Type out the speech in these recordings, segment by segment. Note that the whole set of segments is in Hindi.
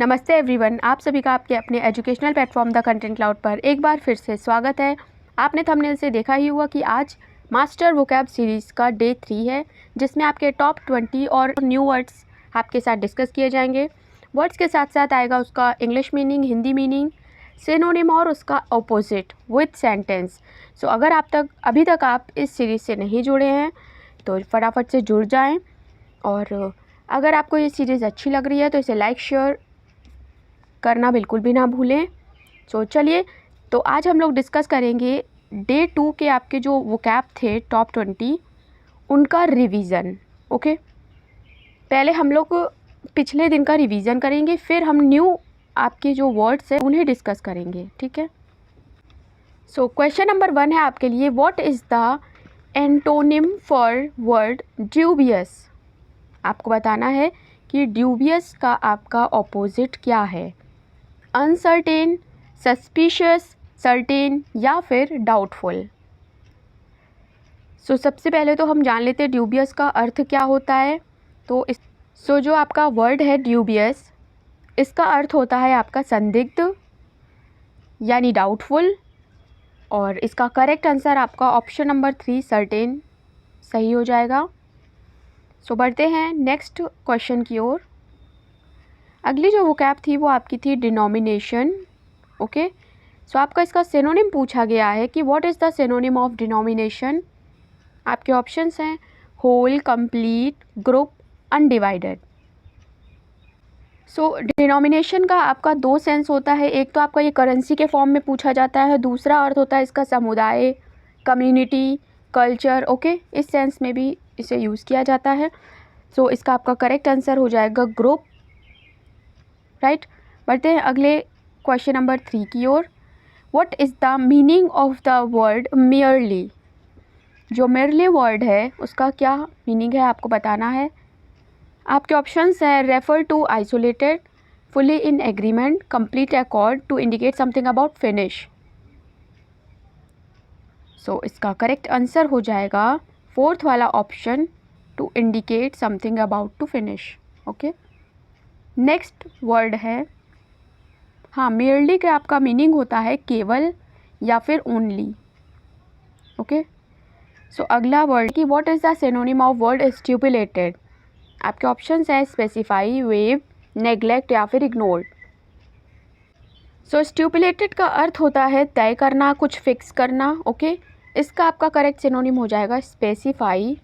नमस्ते एवरीवन, आप सभी का आपके अपने educational platform the content cloud पर एक बार फिर से स्वागत है। आपने थंबनेल से देखा ही हुआ कि आज मास्टर वोकैब सीरीज़ का डे 3 है, जिसमें आपके टॉप 20 और न्यू वर्ड्स आपके साथ डिस्कस किए जाएंगे। वर्ड्स के साथ साथ आएगा उसका English meaning, Hindi meaning, synonym और उसका अपोजिट विथ सेंटेंस। सो अगर अभी तक आप इस सीरीज़ से नहीं जुड़े हैं तो फटाफट से जुड़ जाएँ। और अगर आपको ये सीरीज़ अच्छी लग रही है तो इसे लाइक शेयर करना बिल्कुल भी ना भूलें। सो चलिए, तो आज हम लोग डिस्कस करेंगे डे 2 के आपके जो वोकैब थे टॉप 20 उनका रिवीजन। ओके, पहले हम लोग पिछले दिन का रिवीजन करेंगे, फिर हम न्यू आपके जो वर्ड्स हैं उन्हें डिस्कस करेंगे। ठीक है। सो क्वेश्चन नंबर 1 है आपके लिए, what is the antonym for word dubious. आपको बताना है कि ड्यूबियस का आपका ऑपोजिट क्या है, अनसर्टेन, सस्पिशियस, सर्टेन या फिर डाउटफुल। सो सबसे पहले तो हम जान लेते हैं ड्यूबियस का अर्थ क्या होता है। तो जो आपका वर्ड है ड्यूबियस, इसका अर्थ होता है आपका संदिग्ध यानी डाउटफुल, और इसका करेक्ट आंसर आपका ऑप्शन नंबर 3 सर्टेन सही हो जाएगा। सो बढ़ते हैं नेक्स्ट क्वेश्चन की ओर। अगली जो वोकैब थी वो आपकी थी डिनोमिनेशन। ओके, सो आपका इसका सिनोनिम पूछा गया है कि what is the synonym of denomination. आपके ऑप्शंस हैं होल, कंप्लीट, ग्रुप, अनडिवाइडेड। सो डिनोमिनेशन का आपका दो सेंस होता है, एक तो आपका ये करेंसी के फॉर्म में पूछा जाता है, दूसरा अर्थ होता है इसका समुदाय, कम्युनिटी, कल्चर। ओके, इस सेंस में भी इसे यूज़ किया जाता है। सो इसका आपका करेक्ट आंसर हो जाएगा ग्रुप। राइट, बढ़ते हैं अगले क्वेश्चन नंबर 3 की ओर। What is the meaning of the word merely. जो मेयरली वर्ड है उसका क्या मीनिंग है आपको बताना है। आपके ऑप्शंस हैं refer to isolated, fully in agreement, complete accord, to indicate something about finish. So इसका करेक्ट आंसर हो जाएगा फोर्थ वाला option, to indicate something about to finish. Okay, next word है, हाँ, मेयरली का आपका मीनिंग होता है केवल या फिर ओनली। ओके, सो अगला वर्ड कि what is the synonym of word stipulated. आपके ऑप्शंस हैं स्पेसिफाई, वेव, नेग्लेक्ट या फिर इग्नोर। सो स्टिपुलेटेड का अर्थ होता है तय करना, कुछ फिक्स करना। ओके, इसका आपका करेक्ट सिनोनिम हो जाएगा स्पेसिफाई।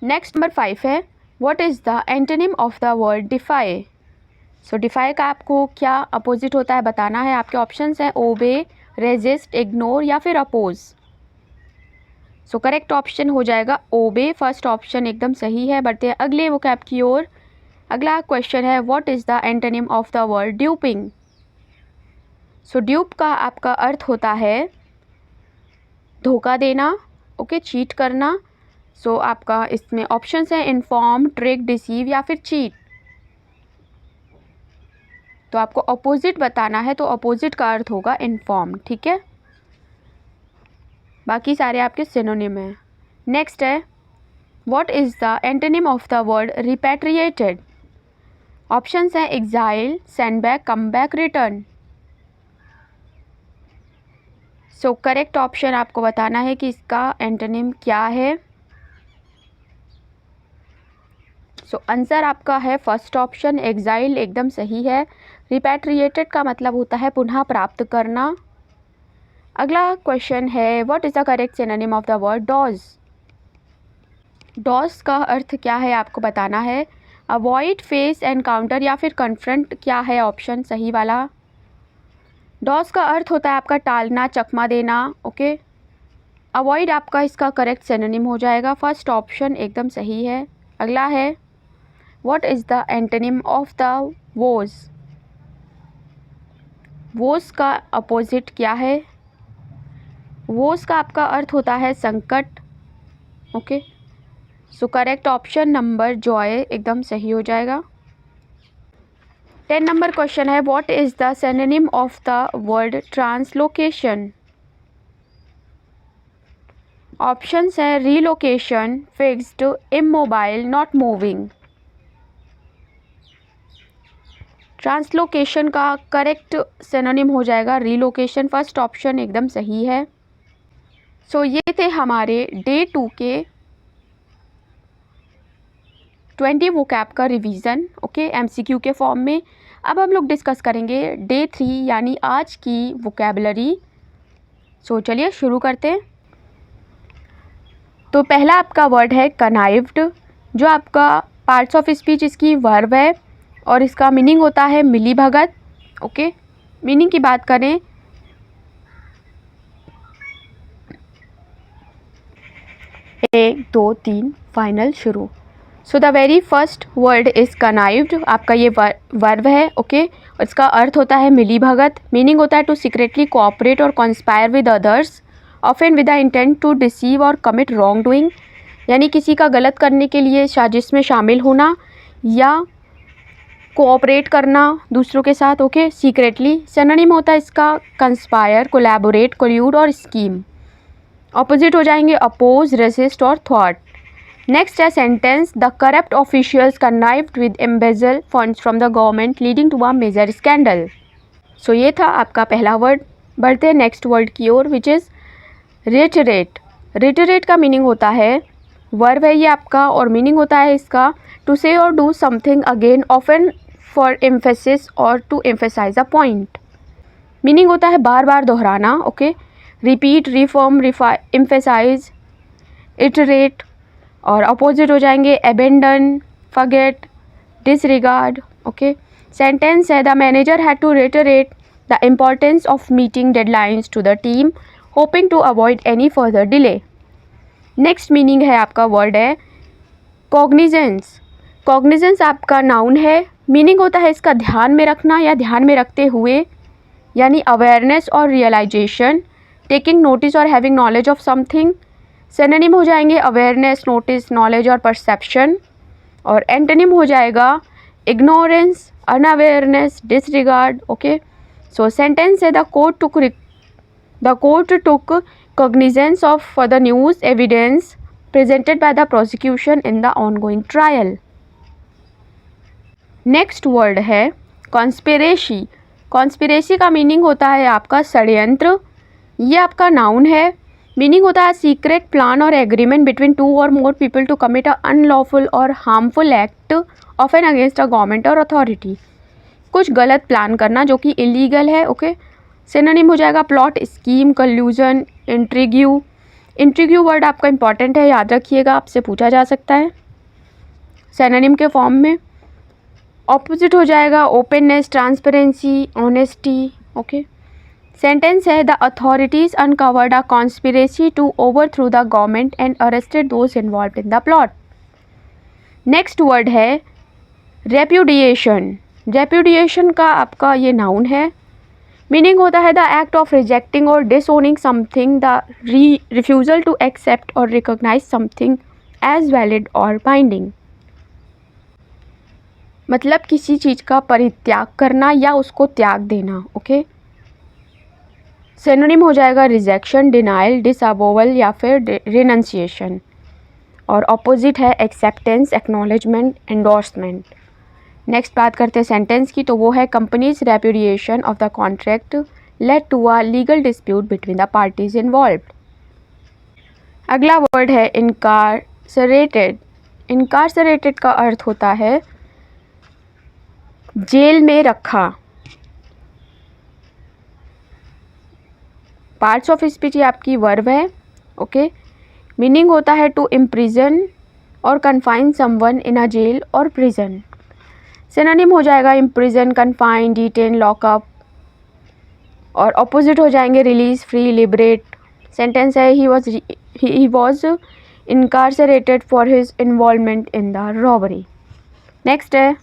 नेक्स्ट नंबर 5 है, what is the antonym of the word defy. So defy का आपको क्या अपोजिट होता है बताना है। आपके ऑप्शंस हैं ओबे, रेजिस्ट, इग्नोर या फिर अपोज। सो करेक्ट ऑप्शन हो जाएगा ओबे, फर्स्ट ऑप्शन एकदम सही है। बढ़ते हैं अगले वोकैब की ओर। अगला क्वेश्चन है, what is the antonym of the word duping. So dupe का आपका अर्थ होता है धोखा देना, ओके, चीट करना। सो आपका इसमें ऑप्शंस हैं इन्फॉर्म, ट्रिक, डिसीव या फिर चीट। तो आपको अपोजिट बताना है, तो अपोजिट का अर्थ होगा इन्फॉर्म। ठीक है, बाकी सारे आपके सिनोनिम हैं। नेक्स्ट है, what is the antonym of the word repatriated. Options हैं exile, send back, come back, return. So correct option आपको बताना है कि इसका एंटोनिम क्या है। सो आंसर आपका है फर्स्ट ऑप्शन एग्जाइल, एकदम सही है। रिपैट्रिएटेड का मतलब होता है पुनः प्राप्त करना। अगला क्वेश्चन है, what is the correct synonym of the word dodge. Dodge का अर्थ क्या है आपको बताना है। अवॉइड, फेस, एनकाउंटर या फिर कन्फ्रंट क्या है ऑप्शन सही वाला। डॉज का अर्थ होता है आपका टालना, चकमा देना। ओके, अवॉइड आपका इसका करेक्ट सिनोनिम हो जाएगा, फर्स्ट ऑप्शन एकदम सही है। अगला है, what is the antonym of the woes. Woes का अपोजिट क्या है। वोज का आपका अर्थ होता है संकट। Okay, so correct option number joy एकदम सही हो जाएगा। 10 नंबर क्वेश्चन है, what is the synonym of the word translocation. Options हैं relocation, fixed, immobile, not moving. Translocation का करेक्ट सिनोनिम हो जाएगा रिलोकेशन। फर्स्ट ऑप्शन एकदम सही है। सो ये थे हमारे डे 2 के 20 वोकैब का रिवीजन, ओके, एमसीक्यू के फॉर्म में। अब हम लोग डिस्कस करेंगे डे 3 यानी आज की वोकैबुलरी। सो चलिए शुरू करते हैं। तो पहला आपका वर्ड है कनाइव्ड, जो आपका पार्ट्स ऑफ स्पीच इसकी वर्ब है और इसका मीनिंग होता है मिली भगत, ओके। मीनिंग की बात करें 1 2 3 फाइनल शुरू। So the very first word is connived, आपका ये वर्ब है, ओके। और इसका अर्थ होता है मिली भगत। मीनिंग होता है टू सीक्रेटली कोऑपरेट और conspire with others often with the intent to deceive और कमिट रॉन्ग डूइंग, यानी किसी का गलत करने के लिए साजिश में शामिल होना या कोऑपरेट करना दूसरों के साथ, ओके, सीक्रेटली। सिनोनिम होता है इसका कंस्पायर, कोलैबोरेट, कोल्यूड और स्कीम। ऑपोजिट हो जाएंगे अपोज, रेसिस्ट और थॉट। नेक्स्ट है sentence the corrupt officials connived with embezzle funds from the government leading to a major scandal. So ये था आपका पहला वर्ड। बढ़ते हैं नेक्स्ट वर्ड की ओर, विच इज़ रिटरेट। रिटरेट का मीनिंग होता है, वर्ब है ये आपका, और मीनिंग होता है इसका टू से और do something again often for emphasis और to emphasize a point. Meaning होता है बार बार दोहराना, ओके। Repeat, reform, emphasize, iterate. और अपोजिट हो जाएंगे abandon, forget, disregard, okay. Sentence है the manager had to reiterate the importance of meeting deadlines to the team hoping to avoid any further delay. Next meaning है आपका वर्ड है कॉग्निजेंस। कॉग्निजेंस आपका नाउन है। मीनिंग होता है इसका ध्यान में रखना या ध्यान में रखते हुए, यानी अवेयरनेस और रियलाइजेशन, टेकिंग नोटिस और having knowledge of something. Synonym हो जाएंगे अवेयरनेस, नोटिस, नॉलेज और परसेप्शन। और एंटोनिम हो जाएगा ignorance, unawareness, disregard, okay. So sentence है the court took cognizance of the news evidence presented by the prosecution in the ongoing trial. Next word है कॉन्स्पिरेसी। कॉन्स्पिरेसी का मीनिंग होता है आपका षड्यंत्र। ये आपका नाउन है। मीनिंग होता है सीक्रेट प्लान और एग्रीमेंट बिटवीन 2 और more people to commit a unlawful और harmful act of an against a government और अथॉरिटी। कुछ गलत प्लान करना जो कि इलीगल है, ओके। सिनोनिम हो जाएगा प्लॉट, स्कीम, कल्यूजन, इंट्रिग्यू। इंट्रिग्यू वर्ड आपका इंपॉर्टेंट है, याद रखिएगा, आपसे पूछा जा सकता है सिनोनिम के फॉर्म में। ऑपोजिट हो जाएगा openness, transparency, honesty, okay. Sentence है the authorities uncovered a conspiracy to overthrow the government and arrested those involved in the plot. Next word है रेप्यूडिएशन। रेप्यूडिएशन का आपका ये नाउन है। मीनिंग होता है द एक्ट ऑफ रिजेक्टिंग और disowning something, the refusal to accept और रिकॉग्नाइज समथिंग एज वैलिड और बाइंडिंग। मतलब किसी चीज़ का परित्याग करना या उसको त्याग देना, ओके। सिनोनिम हो जाएगा रिजेक्शन, डिनाइल, डिसअवोवल या फिर रिनंसिएशन। और ऑपोजिट है एक्सेप्टेंस, एक्नॉलेजमेंट, एंडोर्समेंट। नेक्स्ट बात करते हैं सेंटेंस की, तो वो है company's repudiation of the contract led to a legal dispute between the parties involved. अगला वर्ड है इनकार्सरेटेड। इनकार्सरेटेड का अर्थ होता है जेल में रखा। पार्ट्स ऑफ स्पीच ये आपकी वर्ब है, ओके। मीनिंग होता है टू इम्प्रिजन और confine someone in a jail और प्रिजन। सिनोनिम हो जाएगा इम्प्रिजन, कन्फाइन, डिटेन, लॉकअप। और ऑपोजिट हो जाएंगे रिलीज, फ्री, लिबरेट। सेंटेंस है he was incarcerated for his involvement in the robbery. Next है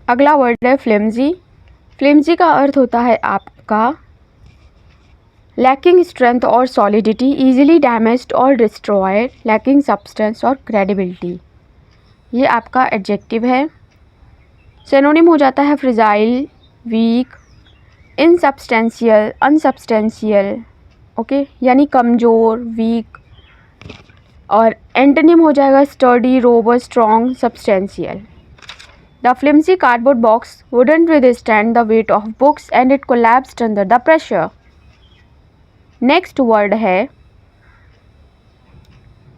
अगला वर्ड है फ्लिमजी। फ्लिमजी का अर्थ होता है आपका लैकिंग स्ट्रेंथ और सॉलिडिटी, ईजिली डैमेज्ड और डिस्ट्रॉयड, लैकिंग सब्सटेंस और क्रेडिबिलिटी। ये आपका एडजेक्टिव है। सिनोनिम हो जाता है fragile, weak, insubstantial, unsubstantial, okay, यानी कमज़ोर, वीक। और एंटोनिम हो जाएगा sturdy, robust, strong, substantial. The flimsy cardboard box wouldn't withstand the weight of books and it collapsed under the pressure. Next word है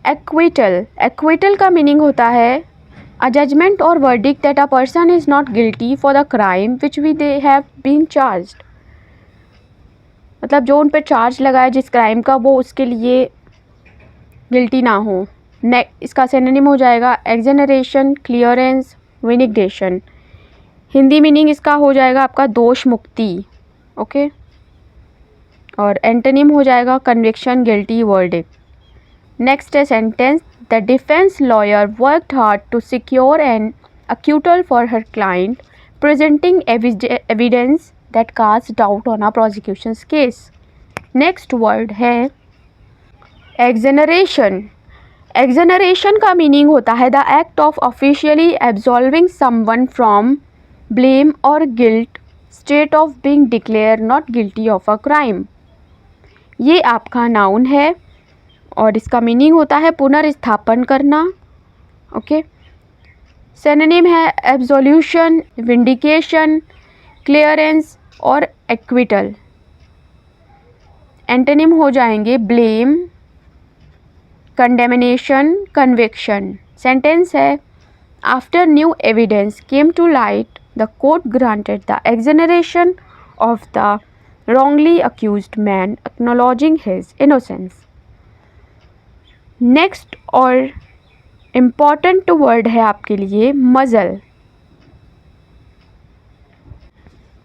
acquittal. Acquittal का मीनिंग होता है a judgment or verdict that a person is not guilty for the crime which they have been charged. मतलब जो उन पर चार्ज लगा है जिस क्राइम का, वो उसके लिए गिल्टी ना हो. इसका सिनोनिम हो जाएगा एक्सोनरेशन, क्लियरेंस, विनिगडेशन. हिंदी मीनिंग इसका हो जाएगा आपका दोष मुक्ति. ओके. और एंटोनिम हो जाएगा कन्विक्शन, गिल्टी, वर्डिक्ट. नेक्स्ट है sentence. The defence lawyer worked hard to secure an acquittal for her client, presenting evidence that casts doubt on a prosecution's case. Next word है exoneration. Exoneration का मीनिंग होता है the act of officially absolving someone from blame और guilt, state of being declare not guilty of a crime. ये आपका नाउन है और इसका मीनिंग होता है पुनर्स्थापन करना. ओके. सिनोनिम है एब्सोल्यूशन, विंडिकेशन, क्लियरेंस और एक्विटल. एंटोनिम हो जाएंगे ब्लेम, कंडेमनेशन, कन्विक्शन. सेंटेंस है after new evidence came to light the court granted the exoneration of the wrongly accused man acknowledging his innocence. Next और इम्पॉर्टेंट वर्ड है आपके लिए मजल.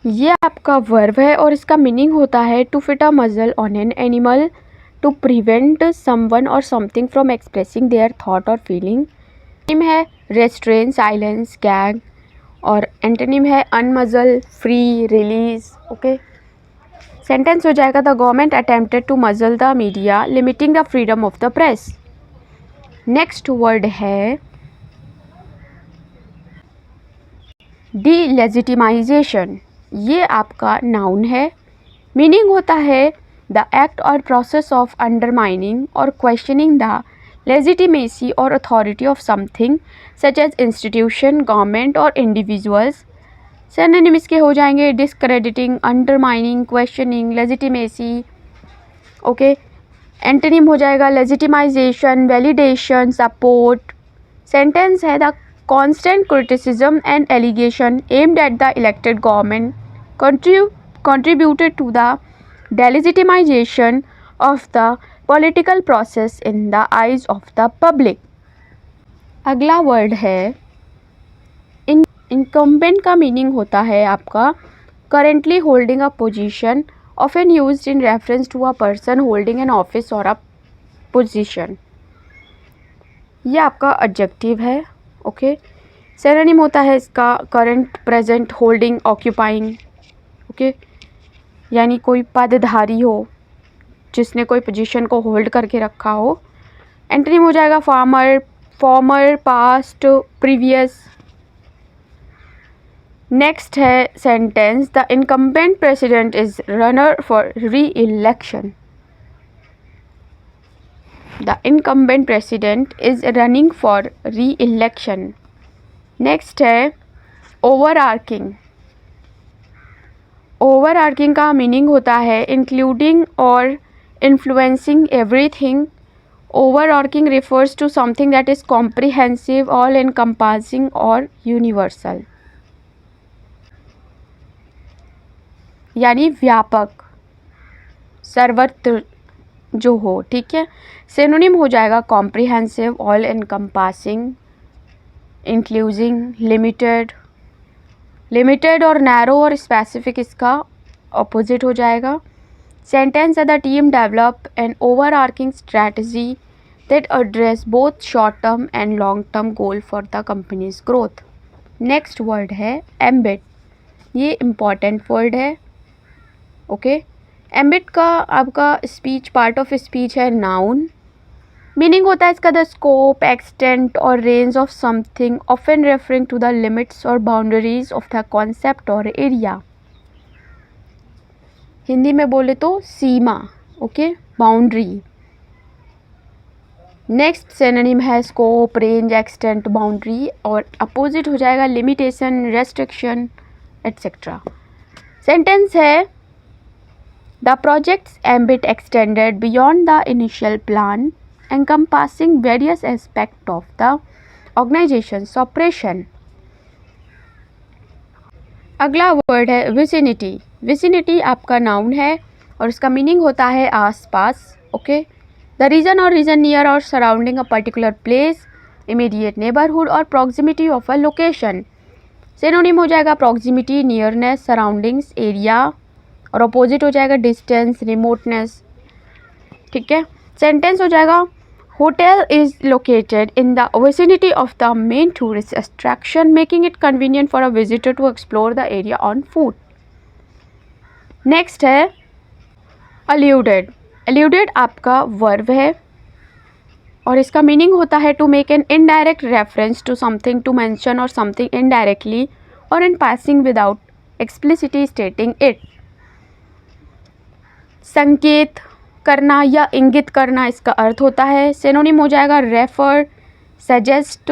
ये आपका वर्ब है और इसका मीनिंग होता है to fit a muzzle on an animal to prevent someone और something from expressing their thought और फीलिंग. एंटोनिम है रेस्ट्रेन, साइलेंस, गैग. और एंटोनिम है unmuzzle, free, release. Okay. Sentence हो जाएगा the government attempted to muzzle the media limiting the freedom of the press. Next word है डीलेजिटिमाइजेशन. ये आपका नाउन है. मीनिंग होता है द एक्ट और प्रोसेस ऑफ अंडरमाइनिंग और क्वेश्चनिंग द लेजिटिमेसी और authority of something such as institution, government और इंडिविजुअल्स. सिनोनिम इसके हो जाएंगे discrediting, undermining, questioning, legitimacy. Okay. Antonym हो जाएगा लेजिटिमाइजेशन, वैलिडेशन, सपोर्ट. सेंटेंस है the constant criticism and allegation aimed at the elected government contributed to the delegitimization of the political process in the eyes of the public. अगला वर्ड है incumbent का मीनिंग होता है आपका currently holding a position, often used in reference to a person holding an office or a position. ये आपका adjective है. ओके. सिनोनिम होता है इसका current, present, holding, occupying. Okay. यानी कोई पदधारी हो जिसने कोई पोजीशन को होल्ड करके रखा हो. एंटोनिम हो जाएगा फॉर्मर, पास्ट, प्रीवियस. नेक्स्ट है sentence the incumbent president is runner for री election. The incumbent president is running for re-election. Next है overarching. overarching का मीनिंग होता है including or influencing everything. overarching refers to something that is comprehensive, all encompassing or universal. यानी व्यापक, सर्वत्र जो हो. ठीक है. सिनोनिम हो जाएगा comprehensive, all encompassing, including, limited और नैरो और स्पेसिफिक इसका ऑपोजिट हो जाएगा. सेंटेंस है the team develop an overarching strategy that address both short term and long term goal for the company's growth. Next word है एम्बेड. ये इम्पॉर्टेंट वर्ड है. ओके. एम्बिट का आपका स्पीच, पार्ट ऑफ स्पीच है नाउन. मीनिंग होता है इसका द स्कोप, एक्सटेंट और range of something, often referring to the limits और बाउंड्रीज ऑफ द कॉन्सेप्ट और एरिया. हिंदी में बोले तो सीमा. ओके. बाउंड्री. नेक्स्ट सिनोनिम है स्कोप, रेंज, एक्सटेंट, बाउंड्री, और अपोजिट हो जाएगा लिमिटेशन, रेस्ट्रिक्शन एट्सेट्रा। सेंटेंस है the projects ambit extended beyond the initial plan encompassing various aspects of the organization's operation। अगला वर्ड है विसिनिटी। विसिनिटी आपका नाउन है और इसका मीनिंग होता है आसपास। ओके, द रीजन और रीजन नियर और सराउंडिंग अ पर्टिकुलर प्लेस, इमीडिएट नेबरहुड और proximity of a location. Synonym हो जाएगा प्रॉक्सिमिटी, नियरनेस, सराउंडिंग्स, एरिया, और अपोजिट हो जाएगा डिस्टेंस, रिमोटनेस। ठीक है, सेंटेंस हो जाएगा hotel is located in the vicinity of the main tourist attraction making it convenient for a visitor to explore the area on foot. Next है अल्यूडेड। अल्यूडेड आपका वर्ब है और इसका मीनिंग होता है to make an indirect reference to something, to mention और समथिंग इनडायरेक्टली और in passing without explicitly stating it. संकेत करना या इंगित करना इसका अर्थ होता है। सिनोनिम हो जाएगा रेफर, सजेस्ट,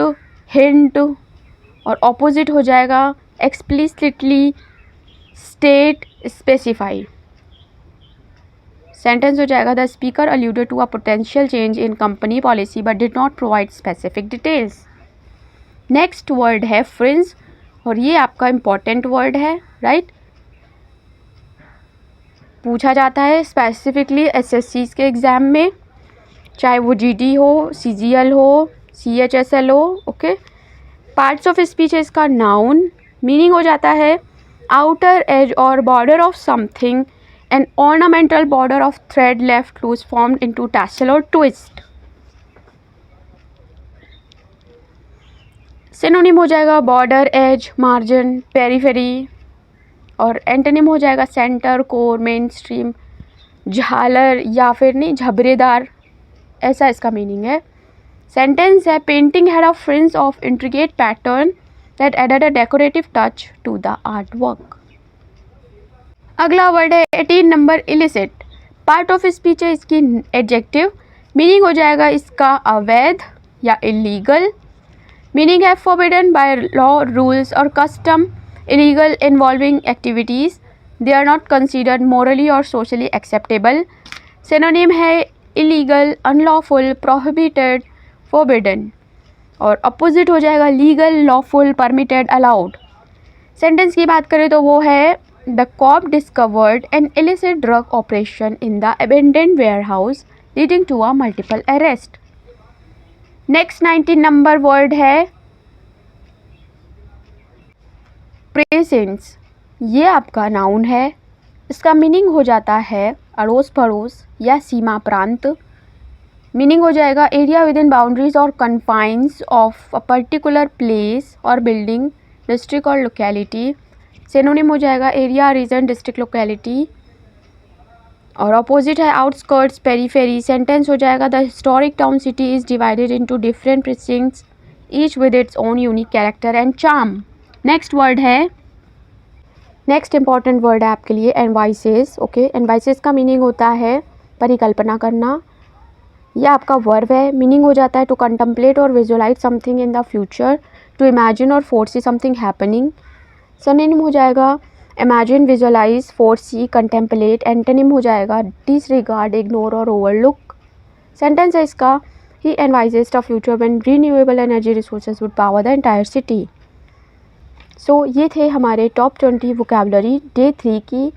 हिंट, और ऑपोजिट हो जाएगा एक्सप्लिसिटली स्टेट, स्पेसिफाई। सेंटेंस हो जाएगा the speaker alluded to a potential change in company policy but did not provide specific details. Next word है फ्रिंज और ये आपका इम्पॉर्टेंट वर्ड है, राइट। पूछा जाता है स्पेसिफिकली एसएससीज के एग्ज़ाम में, चाहे वो जीडी हो, सीजीएल हो, सीएचएसएल हो। ओके, पार्ट्स ऑफ स्पीच है इसका नाउन, मीनिंग हो जाता है आउटर एज और border of something, an ornamental border of thread left loose formed into tassel और ट्विस्ट। सिनोनिम हो जाएगा बॉर्डर, एज, मार्जिन, पेरीफेरी, और एंटोनिम हो जाएगा सेंटर, कोर, मेन स्ट्रीम, झालर या फिर नहीं झबरेदार, ऐसा इसका मीनिंग है। सेंटेंस है painting had a fringe of intricate pattern that added a decorative touch to the artwork. अगला वर्ड है 18 number illicit. Part of speech है इसकी एडजेक्टिव, मीनिंग हो जाएगा इसका अवैध या इलीगल। मीनिंग है फॉरबिडन बाय लॉ, रूल्स और custom, illegal involving activities they are not considered morally or socially acceptable। synonym है illegal, unlawful, prohibited, forbidden, और opposite हो जाएगा legal, lawful, permitted, allowed। sentence की बात करें तो वो है the cop discovered an illicit drug operation in the abandoned warehouse leading to a multiple arrest। next 19 number word है प्रेजेंस। ये आपका नाउन है, इसका मीनिंग हो जाता है अड़ोस पड़ोस या सीमा प्रांत। मीनिंग हो जाएगा एरिया विद इन बाउंड्रीज और confines of a particular place और बिल्डिंग, डिस्ट्रिक्ट और लोकेलिटी। सिनोनिम हो जाएगा एरिया, रीजन, डिस्ट्रिक्ट, लोकेलिटी, और अपोजिट है आउटस्कर्ट्स, पेरीफेरी। सेंटेंस हो जाएगा the historic town city is divided into different precincts each with its own unique character and charm. Next word है, नेक्स्ट इंपॉर्टेंट वर्ड है आपके लिए एनवाइसेस। ओके, एनवाइसेस का मीनिंग होता है परिकल्पना करना। यह आपका वर्ब है, मीनिंग हो जाता है टू कंटम्पलेट और visualize something in the future, to imagine और फोरसी समथिंग हैपनिंग। सिनोनिम हो जाएगा imagine, visualize, foresee, contemplate. Antonym हो जाएगा डिसरिगार्ड, इग्नोर और ओवरलुक। सेंटेंस है इसका he envisages the future when renewable energy resources would power the entire city. So ये थे हमारे टॉप 20 वोकैबुलरी डे 3 की।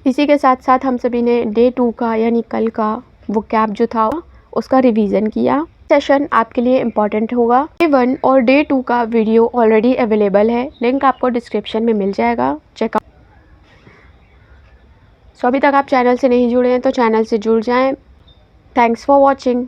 इसी के साथ साथ हम सभी ने डे 2 का यानी कल का वोकैब जो था उसका रिवीजन किया। सेशन आपके लिए इम्पॉर्टेंट होगा। डे 1 और डे 2 का वीडियो ऑलरेडी अवेलेबल है, लिंक आपको डिस्क्रिप्शन में मिल जाएगा, चेकआउट। सो अभी तक आप चैनल से नहीं जुड़े हैं तो चैनल से जुड़ जाएं। Thanks for watching.